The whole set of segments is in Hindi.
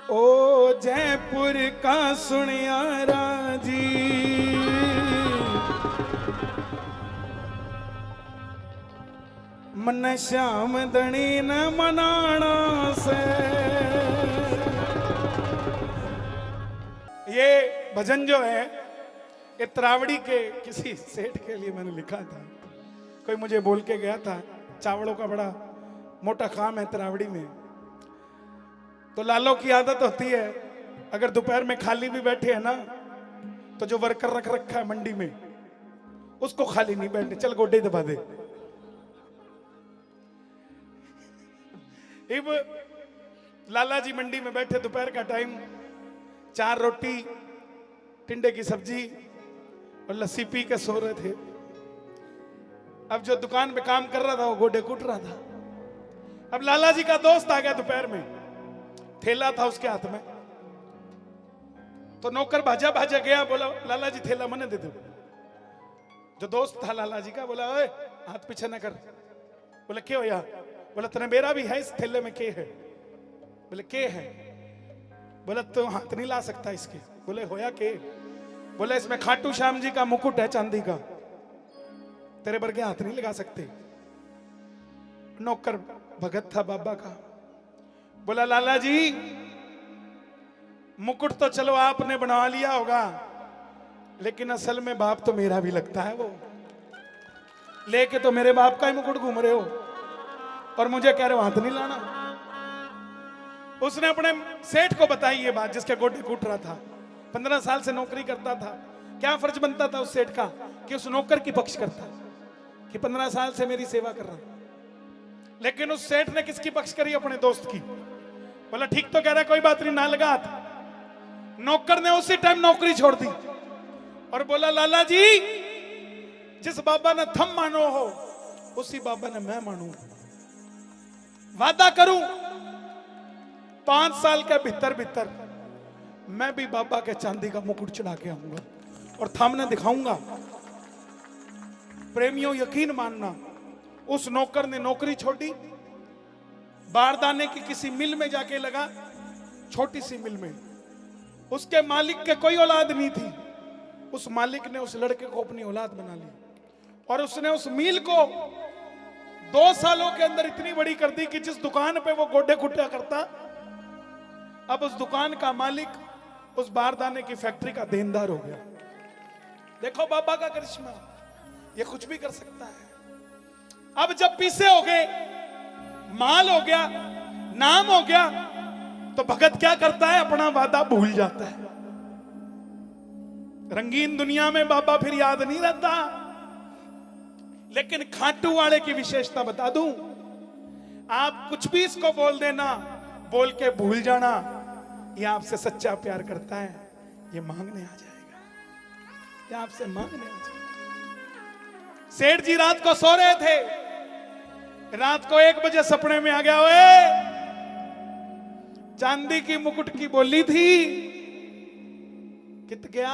ओ जयपुर का सुनियारा जी, मन श्याम दणी न मनाना से। ये भजन जो है ये त्रावड़ी के किसी सेठ के लिए मैंने लिखा था। कोई मुझे बोल के गया था चावलों का बड़ा मोटा काम है त्रावड़ी में, तो लालों की आदत होती है अगर दोपहर में खाली भी बैठे हैं ना तो जो वर्कर रख रखा है मंडी में उसको खाली नहीं बैठने, चल गोडे दबा दे। अब लाला जी मंडी में बैठे, दोपहर का टाइम, 4 रोटी टिंडे की सब्जी और लस्सी पी के सो रहे थे। अब जो दुकान पे काम कर रहा था वो गोडे कूट रहा था। अब लाला जी का दोस्त आ गया दोपहर में, थैला था उसके हाथ में, तो नौकर भाजा भाजा गया, बोला लाला जी थैला मने दे दो। जो दोस्त था लाला जी का बोला ओए हाथ पीछे न कर। बोले क्या हो यार? बोला तेरे मेरा भी है इस थैले में, के है? बोले के है? बोला तो हाथ नहीं ला सकता इसके। बोले होया के? बोले इसमें खाटू श्याम जी का मुकुट है चांदी का, तेरे बरगे हाथ नहीं लगा सकते। नौकर भगत था बाबा का, बोला लाला जी मुकुट तो चलो आपने बनवा लिया होगा, लेकिन असल में बाप तो मेरा भी लगता है, वो लेके तो मेरे बाप का ही मुकुट घूम रहे हो और मुझे कह रहे हो हाथ नहीं लाना। उसने अपने सेठ को बताई ये बात जिसके गोडे कूट रहा था। 15 साल से नौकरी करता था, क्या फर्ज बनता था उस सेठ का कि उस नौकर की पक्ष करता, कि 15 साल से मेरी सेवा कर रहा। लेकिन उस सेठ ने किसकी पक्ष करी? अपने दोस्त की। बोला ठीक तो कह रहा है, कोई बात नहीं, ना लगा हाथ। नौकर ने उसी टाइम नौकरी छोड़ दी और बोला लाला जी जिस बाबा ने थम मानो हो उसी बाबा ने मैं मानू। वादा करूं 5 साल के भीतर भीतर मैं भी बाबा के चांदी का मुकुट चढ़ा के आऊंगा और थामने दिखाऊंगा। प्रेमियों यकीन मानना, उस नौकर ने नौकरी छोड़ी, बारदाने की किसी मिल में जाके लगा, छोटी सी मिल में। उसके मालिक के कोई औलाद नहीं थी, उस मालिक ने उस लड़के को अपनी औलाद बना ली और उसने उस मिल को 2 सालों के अंदर इतनी बड़ी कर दी कि जिस दुकान पे वो गोडे कुटिया करता, अब उस दुकान का मालिक उस बारदाने की फैक्ट्री का देनदार हो गया। देखो बाबा का करिश्मा, ये कुछ भी कर सकता है। अब जब पीछे हो गए, माल हो गया, नाम हो गया, तो भगत क्या करता है? अपना वादा भूल जाता है। रंगीन दुनिया में बाबा फिर याद नहीं रहता। लेकिन खाटू वाले की विशेषता बता दूं, आप कुछ भी इसको बोल देना, बोल के भूल जाना, ये आपसे सच्चा प्यार करता है, ये मांगने आ जाएगा, ये आपसे मांगने आ जाएगा। सेठ जी रात को सो रहे थे, रात को 1 बजे सपने में आ गया, ओए चांदी की मुकुट की बोली थी, कित गया?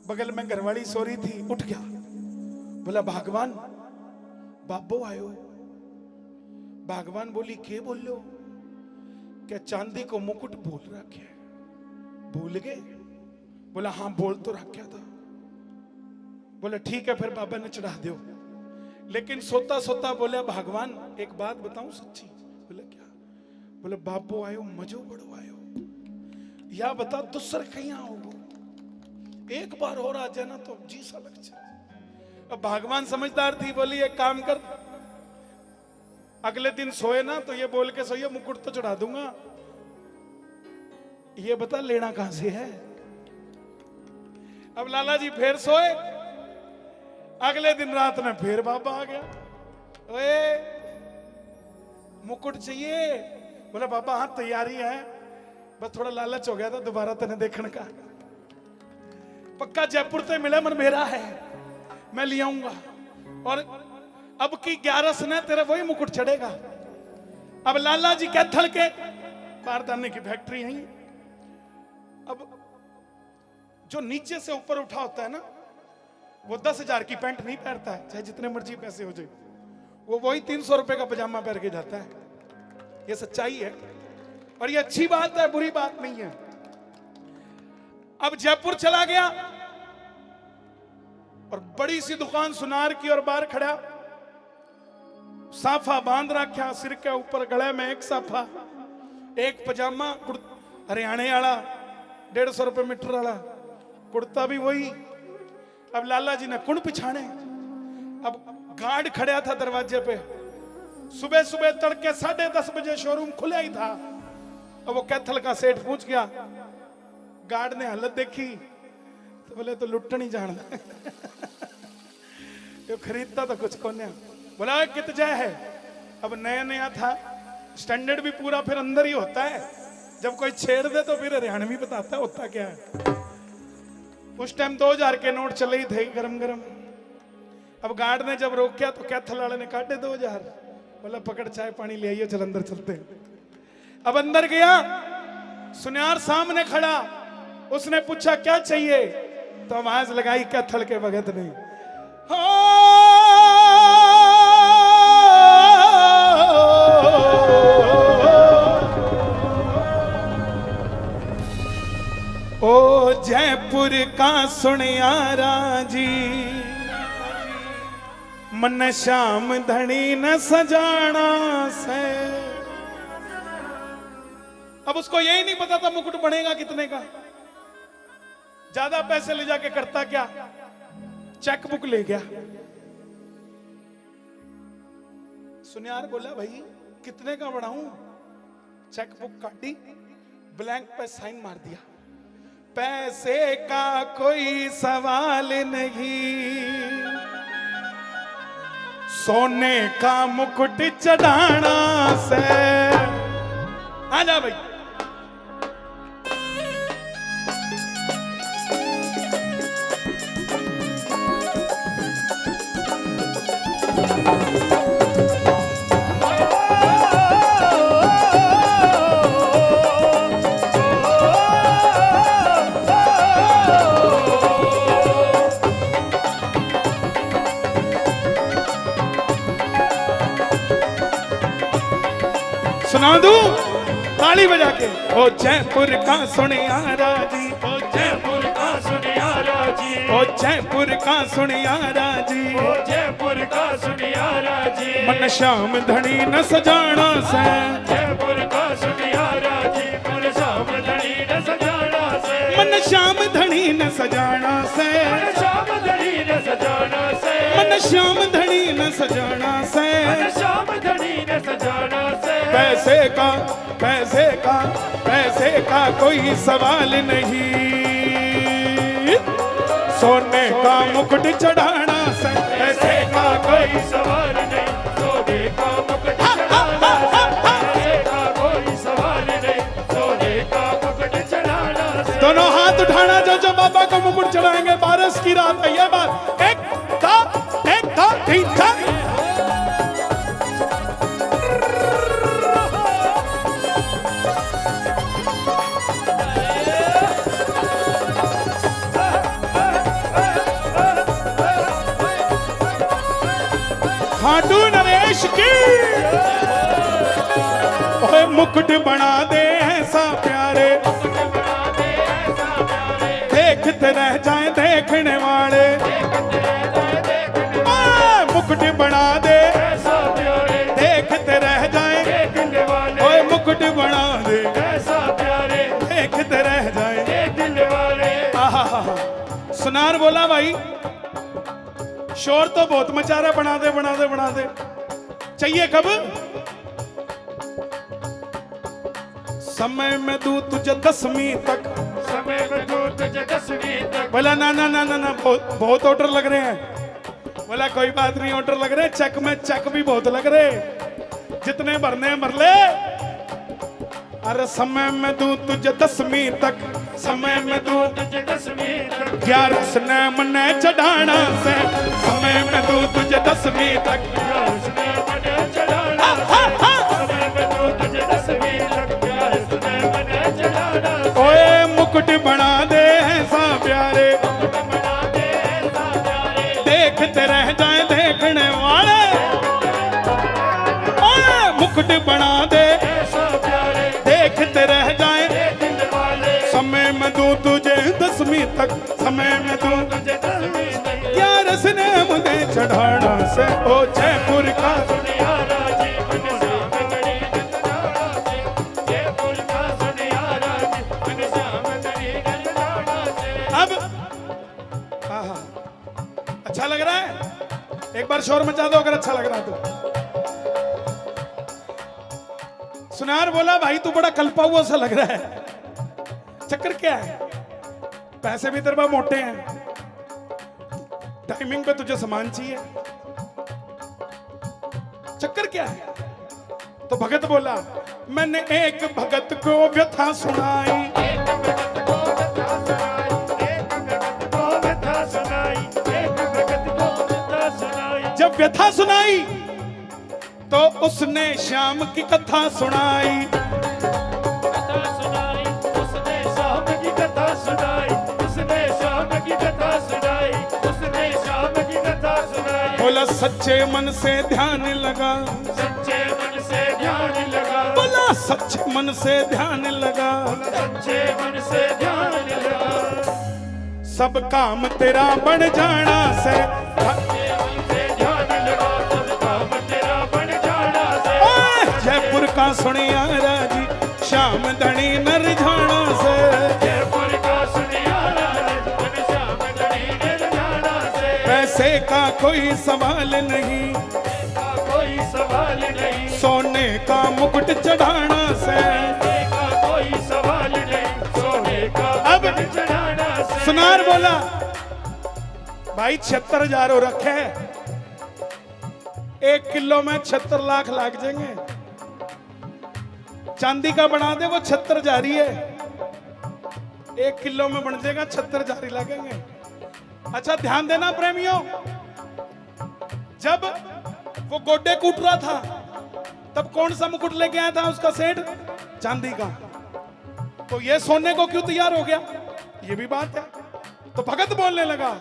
बगल में घरवाली सो रही थी, उठ गया, बोला भगवान बाबो आयो। भगवान बोली के बोल लो? क्या चांदी को मुकुट भूल रखे? भूल गए? बोला हाँ बोल तो रखा था। बोला ठीक है फिर बाबा ने चढ़ा दो। लेकिन सोता सोता बोला भगवान एक बात बताऊं सच्ची? बोला क्या? बोले बाबो आयो, मजो बड़ो आयो, या बता दूसर कहीं आओ, एक बार हो रहा जाना तो जी सा लग जाए। अब भगवान समझदार थी, बोली एक काम कर, अगले दिन सोए ना तो ये बोल के सोइए मुकुट तो चढ़ा दूंगा, ये बता लेना कहां से है। अब लाला जी फिर सोए, अगले दिन रात में फिर बाबा आ गया, ओए मुकुट चाहिए? बोला बाबा हाँ तैयारी है, बस थोड़ा लालच हो गया था दोबारा तेने देखने का, पक्का जयपुर से मिला मन मेरा है, मैं ले आऊंगा और अब की 11 ने तेरा वही मुकुट चढ़ेगा। अब लाला जी कैथल के बारदाने की फैक्ट्री है। अब जो नीचे से ऊपर उठा होता है ना, वो 10,000 की पैंट नहीं पहनता है, चाहे जितने मर्जी पैसे हो जाए, वो वही 300 रुपए का पजामा पहन के जाता है। ये सच्चाई है। और ये अच्छी बात है, बुरी बात नहीं है। अब जयपुर चला गया और बड़ी सी दुकान सुनार की और बाहर खड़ा, साफा बांध रखा सिर के ऊपर, गले में एक साफा, एक पजामा हरियाणे वाला 150 रुपए मीटर वाला, कुर्ता भी वही। अब लाला जी ने कुण पिछाने, अब गार्ड खड़ा था दरवाजे पे। सुबह सुबह तड़के 10:30 बजे शोरूम खुला ही था। अब वो कैथल का सेठ पूछ गया, गार्ड ने हालत देखी तो बोले तो लुट्टन ही जान ये खरीदता तो कुछ कोने। बोला कित जाए है। अब नया नया था, स्टैंडर्ड भी पूरा फिर अंदर ही होता है, जब कोई छेड़ दे तो फिर हरियाणवी बताता है होता क्या है। उस टाइम 2000 के नोट चले ही थे गरम गरम। अब गार्ड ने जब रोका तो कैथल वाले ने काटे 2000। बोला पकड़ चाय पानी ले आइए, चल अंदर चलते हैं। अब अंदर गया, सुनार सामने खड़ा, उसने पूछा क्या चाहिए, तो आवाज लगाई कैथल के भगत ने, ओ जयपुर का सुनियारा जी, मन श्याम धनी न सजाना से। अब उसको यही नहीं पता था मुकुट बनेगा कितने का। ज्यादा पैसे ले जाके करता क्या, चेकबुक ले गया। सुनियार बोला भाई कितने का बढ़ाऊं, चेकबुक काटी, ब्लैंक पे साइन मार दिया। पैसे का कोई सवाल नहीं, सोने का मुकुट चढ़ाना से। आ जा भाई। सुना दूं ताली बजा के, ओ जयपुर का सुनियारा जी, ओ जयपुर का सुनियारा जी, ओ जयपुर का सुनियारा जी, ओ जयपुर का सुनियारा जी, मन श्याम धनी न सजाना से। जयपुर का सुनियारा जी, मन श्याम धनी न सजाना से। मन श्याम धनी न सजाना से, मन श्याम धनी न सजाना से। मन श्याम धनी न सजाना से। मन श्याम धनी न सजाना से। पैसे का पैसे का पैसे का कोई सवाल नहीं, सोने का मुकुट चढ़ाना से। पैसे का कोई सवाल नहीं, सोने का मुकुट चढ़ाना से। पैसे का कोई सवाल नहीं, सोने का मुकुट चढ़ाना से। दोनों हाथ उठाना, जो बाबा को मुकुट चढ़ाएंगे। बारिश की रात है ये बात, एक था तीन था। खाटू नरेश की ओए मुकुट बना दे ऐसा प्यारे, देखते रह जाए देखने वाले। मुकुट बना दे ऐसा प्यारे, देखते रह जाए देखने वाले। ओए मुकुट बना दे ऐसा प्यारे, देखते रह जाए देखने वाले। आहा। सुनार बोला भाई शोर तो बहुत मचा रहा, बना दे बना दे बना दे। चाहिए कब, समय में दूं तुझे 10वीं तक। समय में दूं तुझे 10वीं तक। बोला ना ना ना ना ना, बहुत ऑर्डर लग रहे हैं। बोला कोई बात नहीं, ऑर्डर लग रहे हैं, चेक में चेक भी बहुत लग रहे, जितने भरने हैं भर ले। अरे समय में दूं तुझे 10वीं तक, समय में दूं तुझे 10वीं तक। 11 स्ने मने चढ़ाना से। समय में दूं तुझे 10वीं तक, 11 स्ने मने चढ़ाना से। समय में दूं तुझे 10वीं तक। 11 स्ने मने चढ़ाना से। ओए मुकुट बना दे ऐसा प्यारे, मुकुट बना दे ऐसा प्यारे, देखते रह जाए देखने वाले। ओए मुकुट बना दे ऐसा प्यारे, देखते समय में तू तुझे तस्वीर नहीं क्या रसने मुझे चढ़ाना से ओ जयपुर का सुनिया राजी मन श्याम गढ़ी गंजाना से जयपुर का सुनिया राजी मन श्याम गढ़ी गंजाना से। अब हाँ हाँ अच्छा लग रहा है? एक बार शोर मचा दो अगर अच्छा लग रहा है तो। सुनार बोला भाई तू बड़ा कल्पा हुआ सा लग रहा है, चक्कर क्या है? पैसे भी तेरे पास मोटे हैं, टाइमिंग पे तुझे सामान चाहिए, चक्कर क्या है? तो भगत बोला मैंने एक भगत को व्यथा सुनाई, एक भगत को व्यथा सुनाई, एक भगत को व्यथा सुनाई, एक भगत को व्यथा सुनाई। जब व्यथा सुनाई तो उसने श्याम की कथा सुनाई, कथा सुनाई उसने शाम की कथा सुनाई, उसने शाम की कथा सुनाई, उसने शाम की कथा सुनाई। बोला सच्चे मन से ध्यान लगा, सच्चे मन से ध्यान लगा, बोला सच्चे मन से ध्यान लगा, सच्चे मन से ध्यान लगा। सब काम तेरा बढ़ जाना से, सच्चे मन से ध्यान लगा, सब काम तेरा बढ़ जाना से। ओए, जयपुर का सुनिया राजी श्याम धनी नर झाना से, जयपुर का सुनिया राजी मन श्याम गढ़ी गंजाना से। पैसे का कोई सवाल नहीं, का कोई सवाल नहीं, सोने का मुकुट चढ़ाना से। पैसे का कोई सवाल नहीं, सोने का अब मुकुट चढ़ाना से। सुनार बोला भाई 76,000 हो रखे हैं, 1 किलो में 76 लाख लाग जाएंगे, चांदी का बना दे वो 76 जारी है, 1 किलो में बन जाएगा 76 जारी लगेंगे। अच्छा ध्यान देना प्रेमियों, जब वो गोड्डे कूट रहा था तब कौन सा मुकुट लेके आया था उसका सेठ? चांदी का। तो ये सोने को क्यों तैयार हो गया? ये भी बात है। तो भगत बोलने लगा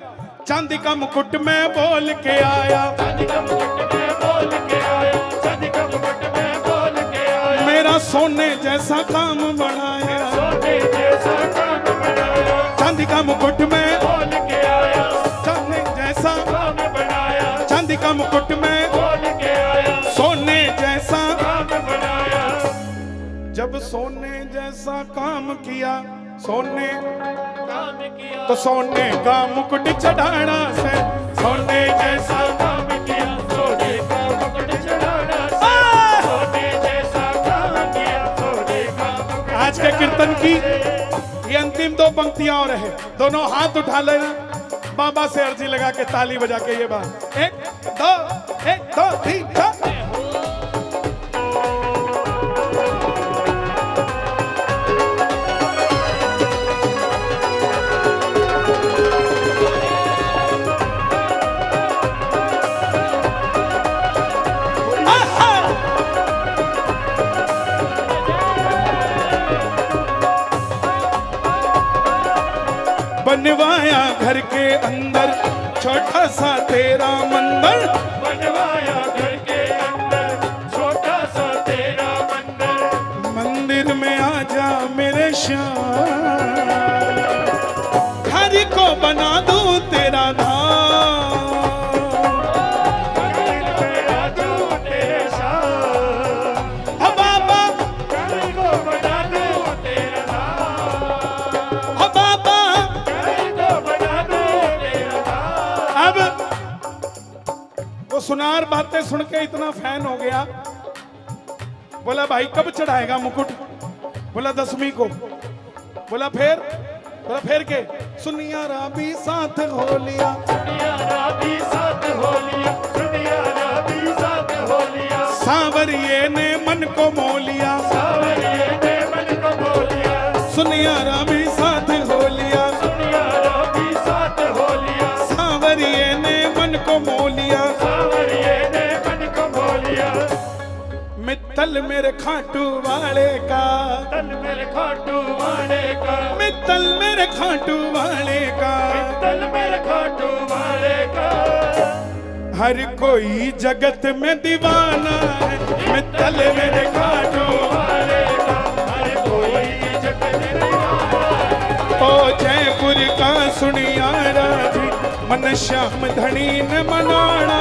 चांदी का मुकुट में बोल के आया, चांदी का मुकुट में बोल के आया, चांदी का मुकुट में बोल के आया। मेरा सोने जैसा काम बढ़ाया, सोने जैसा काम बनाया, चांदी का मुकुट में बोल के आया, सोने जैसा, काम बनाया, चांदी का मुकुट में बोल के आया, सोने जैसा। काम बनाया। जब सोने जैसा काम किया, सोने काम किया तो सोने का मुकुट चढ़ाना से, सोने जैसा काम किया, सोने का मुकुट चढ़ाना से। सोने जैसा काम किया, सोने का मुकुट। आज के कीर्तन की ये अंतिम 2 पंक्तियां और है, दोनों हाथ उठा लेना, बाबा से अर्जी लगा के ताली बजा के ये बात 1 2 1 2 3 4। बनवाया घर के अंदर छोटा सा तेरा मंदिर, बनवाया घर के अंदर छोटा सा तेरा मंदिर। मंदिर में आजा मेरे श्याम, घर को बना दूं तेरा धाम। मंदिर में आजू तेरे साथ, हो बाबा, घर को बना दूं तेरा नाम, हो बाबा। घर को बना दूं तेरा नाम। अब वो सुनार बातें सुन के इतना फैन हो गया, बोला भाई कब चढ़ाएगा मुकुट? बोला 10वीं को। बोला फिर के सुनियारा भी साथ हो लिया, सुनियारा भी साथ हो लिया, सुनियारा भी साथ हो लिया। सांवरिये ने मन को मोह लिया, सावरिये ने मन को मोह लिया, सुनियारा भी साथ हो लिया, सुनियारा भी साथ हो लिया। सांवरिये ने मन को मोह लिया। सावरिये ने मन को मोह लिया। मित्तल मेरे खाटू वाले का, तल मेरे खाटू वाले का, मित्तल मेरे खाटू वाले का। तल मेरे खाटू वाले का। हर कोई जगत में दीवाना है, मित्तल मेरे खाटू वाले का हर कोई जगत दीवाना है। ओ जयपुर का सुनिया राजी मन श्याम धनी न मनाना